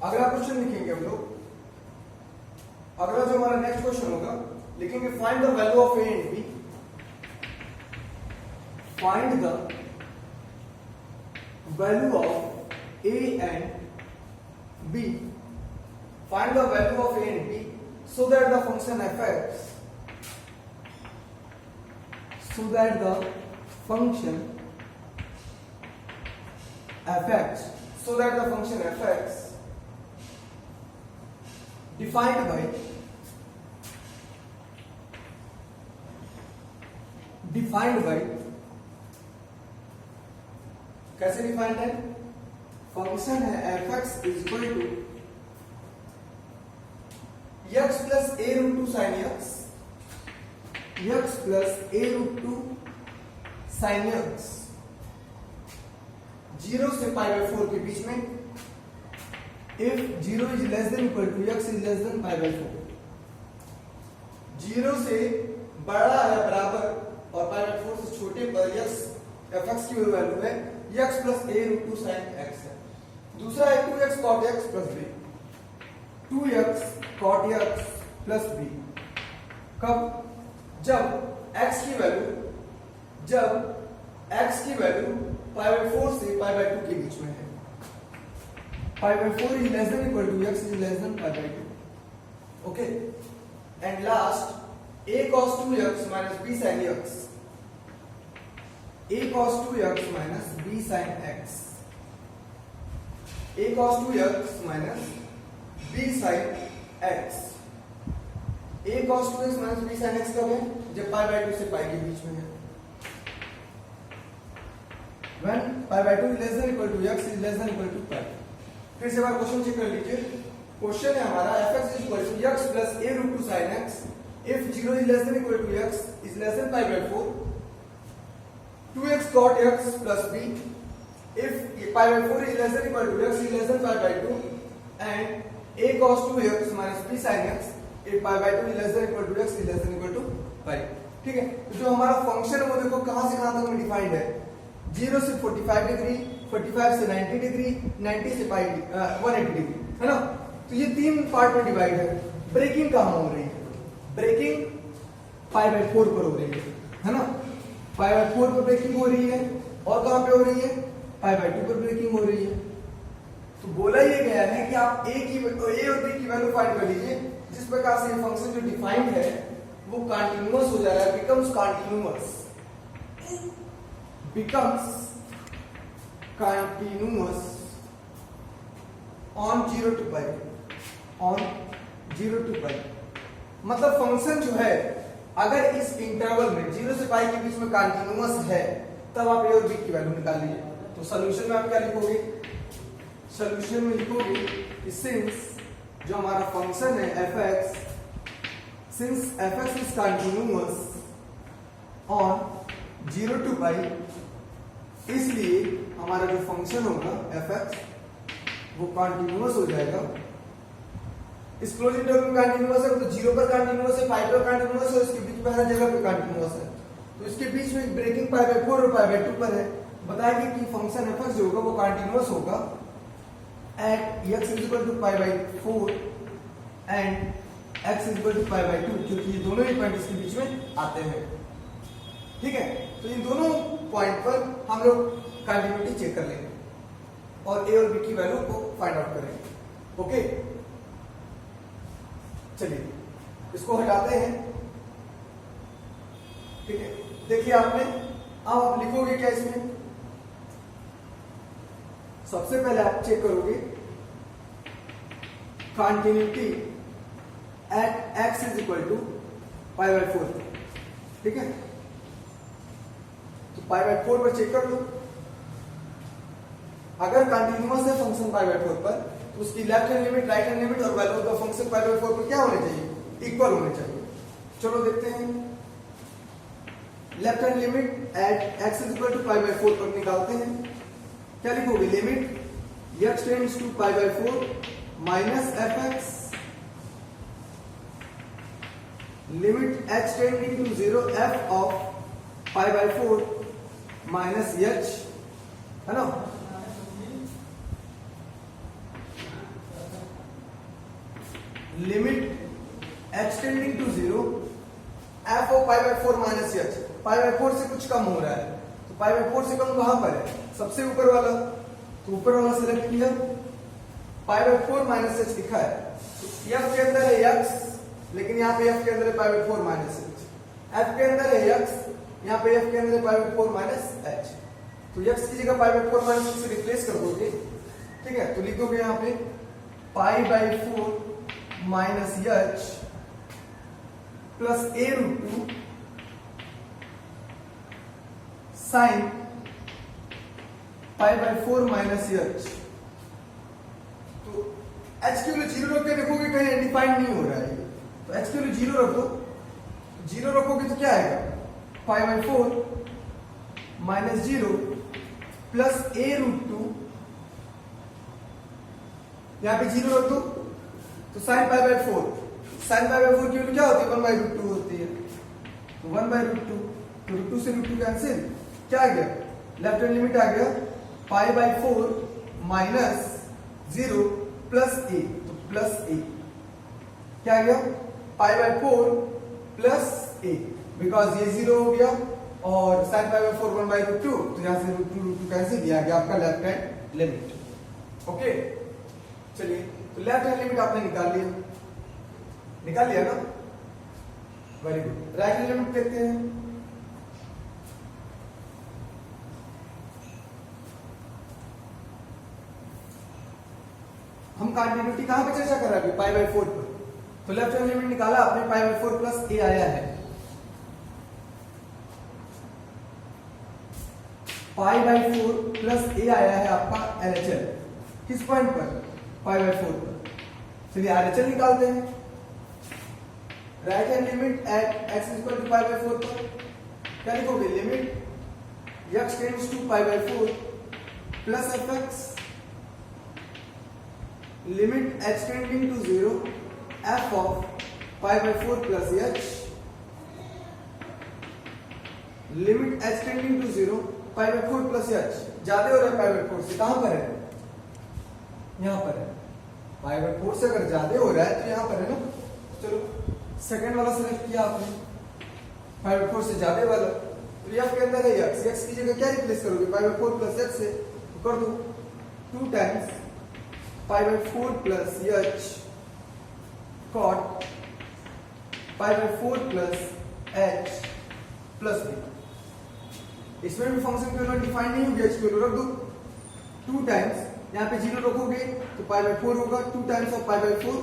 अगला क्वेश्चन लिखेंगे हम लोग। अगला जो हमारा नेक्स्ट क्वेश्चन होगा, लिखेंगे find the value of a and b. Find the value of a and b. Find the value of a and b so that the function fx so that the function fx so that the function fx defined by कैसे defined है? Function है fx is equal to x plus a root two sine x, x plus a root two sine x, 0 से पाई by 4 के बीच में, if 0 is less than equal to x is less than pi by 4, 0 से बड़ा या बराबर और पाई by 4 से छोटे पर x fx की वैल्यू है x plus a root two sine x है। दूसरा है 2x cot x plus b, 2x cot x plus b। कब? जब x की वैल्यू पाई बाय 4 से पाई बाय 2 के बीच में है। Pi by 4 is less than equal to x is less than pi by 2। Okay, and last a cos 2x minus b sin x, a cos 2x minus b sin x, a cos 2x minus b sin x। a cos 2x minus b sin x कब है? जब पाई by 2 से पाई के बीच में है। when pi by 2 is less than equal to x is less than equal to पाई। फिर से बार क्वेश्चन चेक कर लीजिए। क्वेश्चन है हमारा fx is equal to x plus a root 2 sin x if 0 is less than equal to x is less than pi by 4, 2x cot x plus b if pi by 4 is less than equal to x is less than pi by 2 and a cos 2x minus b sin x if pi by 2 is less than equal to x is less than equal to पाई। ठीक है, तो जो हमारा function है वो देखो कहां से कहां तक में डिफाइंड है। 0 से 45 डिग्री, 45 से 90 डिग्री, 90 से 180 डिग्री, है ना। तो ये 3 पार्ट में डिवाइड है। ब्रेकिंग कहां हो रही है? ब्रेकिंग पाई बाय 4 पर हो रही है ना। पाई बाय 4 पर ब्रेकिंग हो रही है और कहां पे हो रही है? पाई बाय 2 पर ब्रेकिंग हो रही है। तो बोला ये गया है कि आप a और b की वैल्यू फाइंड कर लीजिए। जिस प्रकार से ये फंक्शन जो डिफाइंड है वो कंटीन्यूअस हो जा रहा है, becomes continuous on 0 to pi, on 0 to pi। मतलब फंक्शन जो है अगर इस इंटरवल में 0 से पाई के बीच में कंटीन्यूअस है तब आप a और b की वैल्यू निकाल लीजिए। तो सॉल्यूशन में आप क्या लिखोगे? सॉल्यूशन में लिखोगे कि सिंस जो हमारा फंक्शन है fx, since fx is continuous on 0 to pi, इसलिए हमारा जो फंक्शन होगा fx वो कंटीन्यूअस हो जाएगा। इस क्लोज इंटरवल में कंटीन्यूअस है तो 0 पर कंटीन्यूअस है, पाई पर कंटीन्यूअस है, इसके बीच में हर जगह पे कंटीन्यूअस है। तो इसके बीच में ब्रेकिंग पाई बाय 4 और पाई बाय 2 पर है। बताएंगे कि फंक्शन fx जो होगा वो कंटीन्यूअस होगा at x is equal to pi by 4 and x is equal to pi by 2, क्योंकि ये दोनों ही पॉइंट इसके बीच में आते हैं। ठीक है, तो इन दोनों पॉइंट पर हम लोग कंटिन्यूटी चेक कर लेंगे और a और b की वैल्यू को फाइंड आउट करेंगे। ओके, चलिए इसको हटाते हैं। ठीक है, देखिए आपने, अब आप लिखोगे क्या इसमें? सबसे पहले आप चेक करोगे continuity at x is equal to pi by 4। ठीक है, तो पाई बाय 4 पर चेक कर लो। अगर कंटिन्यूअस है फंक्शन पाई बाय 4 पर तो उसकी left hand limit, right hand limit और value of the function pi by 4 पर क्या होने चाहिए? इक्वल होने चाहिए। चलो देखते हैं। Left hand limit at x is equal to pi by 4 पर निकालते हैं। क्या लिखोगे? Limit x tends to pi by 4 minus fx, limit h tending to 0 f of pi by 4 minus h, है ना। Limit x tending to 0 f of pi by 4 minus h. Pi by 4 से कुछ कम हो रहा है, तो पाई बाय 4 से कम कहां पर है? सबसे ऊपर वाला, तो ऊपर वाला सेलेक्ट किया, पाई बाय 4 माइनस एच लिखा है। तो एफ के अंदर है एक्स, लेकिन यहाँ पे एफ के अंदर है pi by 4 minus H. F के अंदर है एक्स, यहाँ पे एफ के अंदर है पाई बाय 4 माइनस एच। तो एक्स की जगह पाई बाय 4 माइनस एच से रिप्लेस कर दोगे, ठीक है? तो लिखोगे यहाँ पे pi by 4 minus h plus a root 2 sine pi by 4 minus h. तो एच की वैल्यू 0 रख के देखोगे कहीं अनडिफाइंड नहीं हो रहा है, तो एच की वैल्यू 0 रखो। 0 रखोगे तो क्या आएगा? Pi by 4 minus 0 plus a root 2, यहां पे 0 रख दो, तो sine pi by 4। Sine pi by 4 की वैल्यू क्या होती है? 1 बाय रूट 2 होती है, तो 1 बाय रूट 2, तो रूट 2 से रूट 2 कैंसिल, क्या आ गया? लेफ्ट हैंड लिमिट आ गया pi by 4 minus 0 plus a, तो प्लस ए क्या आ गया? Pi by 4 plus a, because ये 0 हो गया और sine pi by 4 1 by root 2, तो यहां से रूट 2 कैंसिल, दिया गया आपका लेफ्ट हैंड लिमिट। ओके, चलिए, तो लेफ्ट हैंड लिमिट आपने निकाल लिया ना? Very good. Right hand limit कहते हैं हम कंटिन्यूटी कहां पे चर्चा कर रहे हैं? पाई बाय 4 पर। तो लेफ्ट हैंड लिमिट निकाला आपने, पाई बाय 4 प्लस ए आया है। पाई बाय 4 प्लस ए आया है आपका एलएचएल, किस पॉइंट पर? पाई बाय 4 पर। चलिए आरएचएल निकालते हैं। Right hand limit at x equal to pi by 4 पर क्या लिखोगे? Limit x tends to pi by 4 plus f x limit h tending to 0 f of pi by 4 plus h limit h tending to 0 pi by 4 plus h। ज्यादा हो रहा है pi by 4 से, कहां पर है? यहां पर है। पाई बाय 4 से अगर ज्यादा हो रहा है तो यहां पर है ना? चलो सेकंड वाला सिलेक्ट किया आपने, पाई बाय 4 से ज्यादा वाला, तो f के अंदर है x। x की जगह क्या रिप्लेस करोगे? पाई बाय 4 प्लस h से, तो कर दो 2 times pi by 4 plus h cot pi by 4 plus h plus b। इसमें भी फंक्शन की वैल्यू डिफाइन नहीं होगी, h की वैल्यू रख दो 2 टाइम्स, यहां पे 0 रखोगे तो पाई बाय 4 होगा, 2 times of pi by 4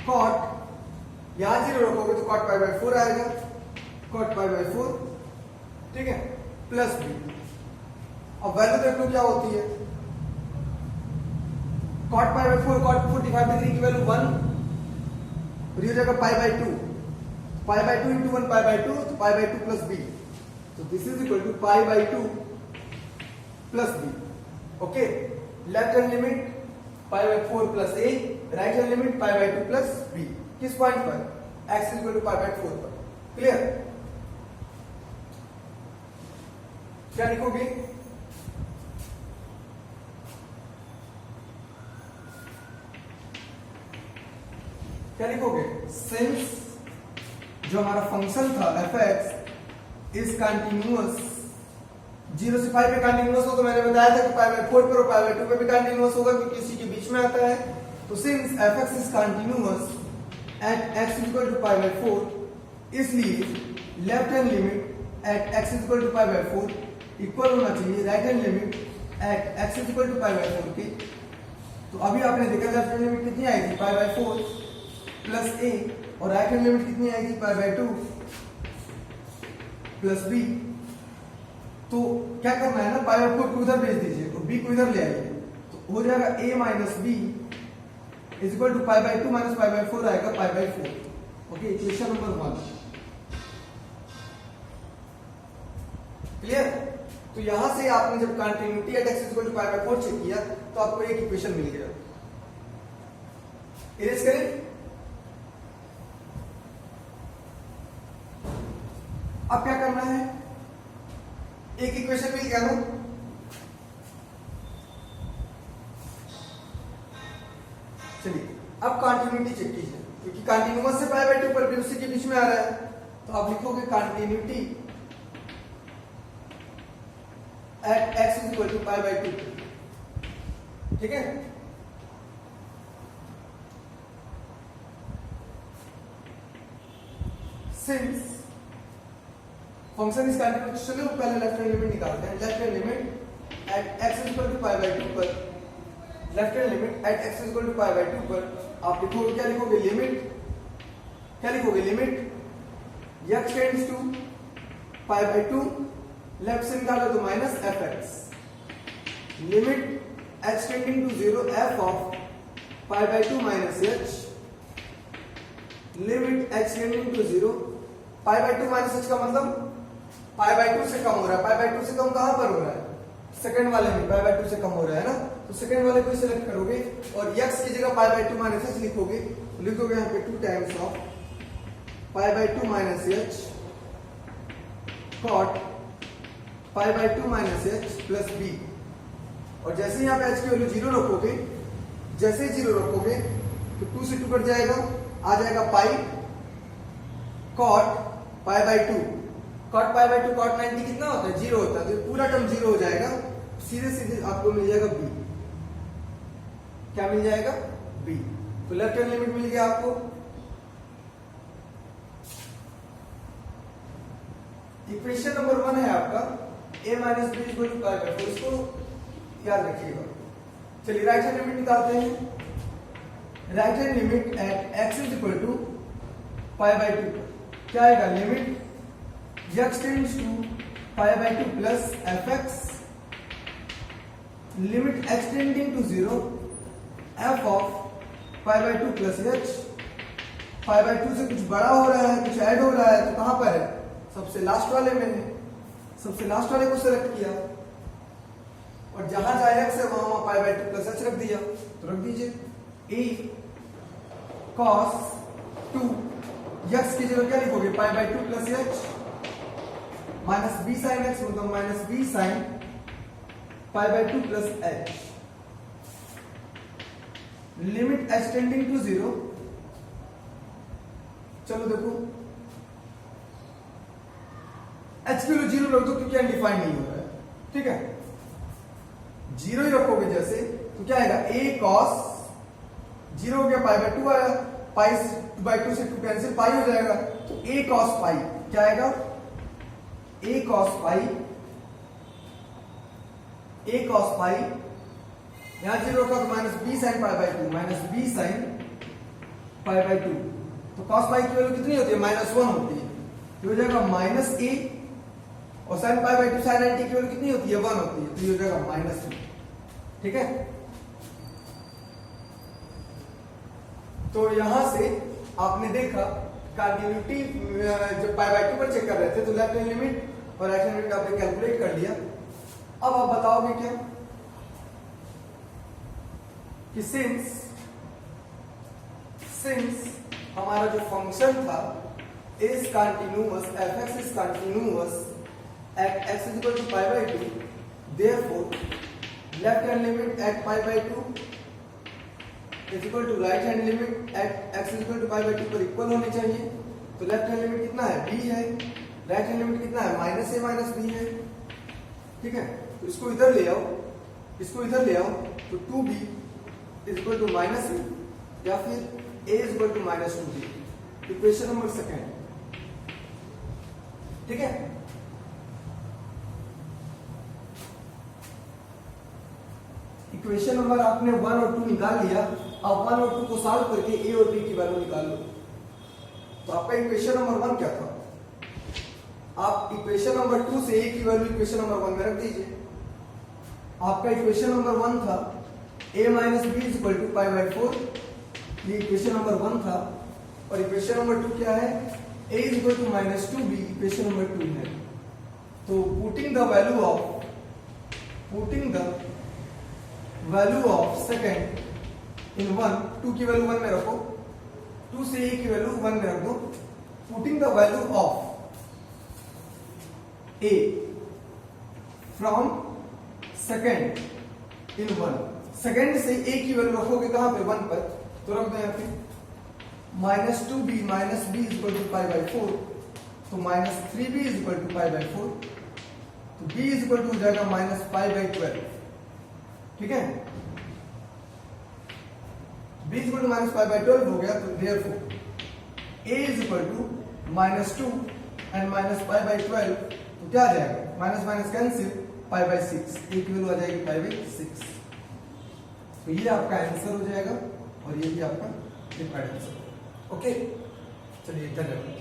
cot, यहां 0 रखोगे तो cot पाई बाय 4 आएगा, cot पाई बाय 4, ठीक है? Plus b। अब वैल्यू देख लो क्या होती है। cot pi by 4 cot 45 degree की वैल्यू 1 और ये हो जाएगा pi by 2, pi by 2 into 1 pi by 2, तो पाई बाय 2 प्लस b, तो this is equal to pi by 2 plus b। Okay, left hand limit pi by 4 plus a, right hand limit pi by 2 plus b, किस point पर? x is equal to pi by 4 पर। Clear? क्या लिखोगे? क्या लिखोगे? Since जो हमारा function था fx इज कंटिन्यूअस, 0 से 5 पे कंटिन्यूअस हो, तो मैंने बताया था कि पाई बाय 4 पर और पाई बाय 2 पे भी कंटिन्यूअस होगा क्योंकि इसी के बीच में आता है। तो since fx is continuous at x equal to pi by 4, इसलिए left hand limit at x equal to pi by 4 equal होना चाहिए right hand limit at x equal to pi by 4 के। तो अभी आपने देखा लेफ्ट हैंड लिमिट कितनी आएगी? पाई बाय 4 प्लस a, और राइट हैंड लिमिट कितनी आएगी? पाई बाय 2 प्लस b। तो क्या करना है ना, पाई बाय 4 को उधर भेज दीजिए और b को इधर ले आइए, तो हो जाएगा a minus b is equal to pi by 2 minus pi by 4 आएगा pi by 4। Okay, equation number 1 clear? तो यहां से आपने जब continuity at x equal to pi by 4 check किया तो आपको एक इक्वेशन मिल गया। इरेज करें। अब क्या करना है? एक इक्वेशन मिल गया ना, अब कंटिन्यूटी चेक कीजिए, क्योंकि कंटिन्यूअस से पाई बाय 2 पर भी उसी के बीच में आ रहा है, तो आप लिखोगे continuity at x equal to pi by 2। ठीक है, सिंस फंक्शन इज कंटिन्यूअस, चलो पहले लेफ्ट हैंड लिमिट निकालते हैं। Left hand limit at x equal to pi by 2 पर, left hand limit at x equal to pi by 2 पर आप लिखोगे, क्या लिखोगे, लिमिट, क्या लिखोगे, limit x tends to pi by 2, left से निकालो तो minus fx, limit h tending to 0 f of pi by 2 minus h, limit h tending to 0 pi by 2 minus h का मतलब पाई बाय 2 से कम हो रहा है। पाई बाय 2 से कम कहां पर हो रहा है, सेकंड वाले में पाई बाय 2 से कम हो रहा है ना, तो सेकंड वाले को सिलेक्ट करोगे और x की जगह पाई बाय 2 माइनस h लिखोगे, लिखोगे यहाँ पे 2 times of pi by 2 minus h cot pi by 2 minus h plus b, और जैसे ही यहाँ पे h की वैल्यू 0 रखोगे, जैसे ही 0 रखोगे तो 2 से 2 कट जाएगा, आ जाएगा pi cot pi by 2, cot pi by 2 cot 90 कितना होता है, 0 होता है, तो पूरा टर्म 0 हो जाएगा, सीधे सीधे आपको मिल जाएगा b, क्या मिल जाएगा, b। तो लेफ्ट हैंड लिमिट मिल गया आपको। इक्वेशन नंबर 1 है आपका a minus b equal to pi by 4, इसको याद रखिएगा। चलिए राइट हैंड लिमिट निकालते हैं। Right hand limit at x is equal to pi by 2, क्या आएगा, limit x tends to pi by 2 plus fx, limit x tending to 0 f of pi by 2 plus h, pi by 2 से कुछ बड़ा हो रहा है, कुछ ऐड हो रहा है, तो कहां पर है, सबसे लास्ट वाले में है, सबसे लास्ट वाले को सेलेक्ट किया और जहां जहां x है वहां पाई बाय 2 प्लस h रख दिया, तो रख दीजिए a cos 2, x की जगह क्या लिखोगे, pi by 2 plus h minus b sin x, मतलब minus b sin pi by 2 plus h, limit h tending to 0, चलो देखो h की वैल्यू 0 रख दो क्योंकि अनडिफाइंड नहीं हो रहा है, ठीक है, 0 ही रखोगे जैसे, तो क्या आएगा, a cos 0 हो गया, पाई बाय 2 आया, पाई बाय 2 से 2 कैंसिल, पाई हो जाएगा, तो a cos पाई क्या आएगा, a cos pi, a cos पाई, यहां 0 रखा तो minus b sin pi by 2, minus b sin pi by 2, तो cos पाई की वैल्यू कितनी होती है, -1 होती है, तो हो जाएगा माइनस a, और sin पाई बाय 2 sin 90 की वैल्यू कितनी होती है, 1 होती है, तो ये हो जाएगा -2। ठीक है, तो यहां से आपने देखा कंटिन्यूटी जब पाई बाय 2 पर चेक कर रहे थे तो लेफ्ट हैंड लिमिट और राइट हैंड लिमिट आपने कैलकुलेट कर लिया। अब आप बताओगे क्या कि सिंस हमारा जो फंक्शन था is continuous, fx is continuous at x is equal to pi by 2, therefore left hand limit at pi by 2 is equal to right hand limit at x is equal to pi by 2 पर equal होनी चाहिए। तो left hand limit कितना है, b है, right hand limit कितना है, minus a minus b है। ठीक है, तो इसको इधर ले आओ, इसको इधर ले आओ, तो 2b is equal to minus a या फिर a is equal to minus 2b, equation number second. ठीक है, इक्वेशन नंबर आपने 1 और 2 निकाल लिया। अब 1 और 2 को सॉल्व करके a और b की वैल्यू निकाल लो। तो आपका इक्वेशन नंबर 1 क्या था, आप इक्वेशन नंबर 2 से a की वैल्यू इक्वेशन नंबर 1 में रख दीजिए। आपका इक्वेशन नंबर 1 था a minus b is equal to pi by 4, ये इक्वेशन नंबर 1 था। और इक्वेशन नंबर 2 क्या है, a is equal to minus 2b, equation number 2 है। तो putting the value of second in 1, 2 की वैल्यू 1 में रखो, 2 से a की वैल्यू 1 में रख दो। Putting the value of a from second in 1, second से a की वैल्यू रखोगे कहां पे, 1 पर, तो रख दो यहाँ पे minus 2b minus b is equal to pi by 4, तो minus 3b is equal to pi by 4, तो b इज इक्वल टू हो जाएगा माइनस पाई बाई 12। ठीक है, b is equal to minus pi by 12 हो गया, तो therefore a is equal to minus 2 and minus pi by 12, तो क्या आ जाएगा, minus minus cancel, pi by 6, a की वैल्यू आ जाएगी पाई बाई 6। तो ये आपका आंसर हो जाएगा और ये भी आपका रिक्वायर्ड आंसर। ओके, चलिए धन्यवाद।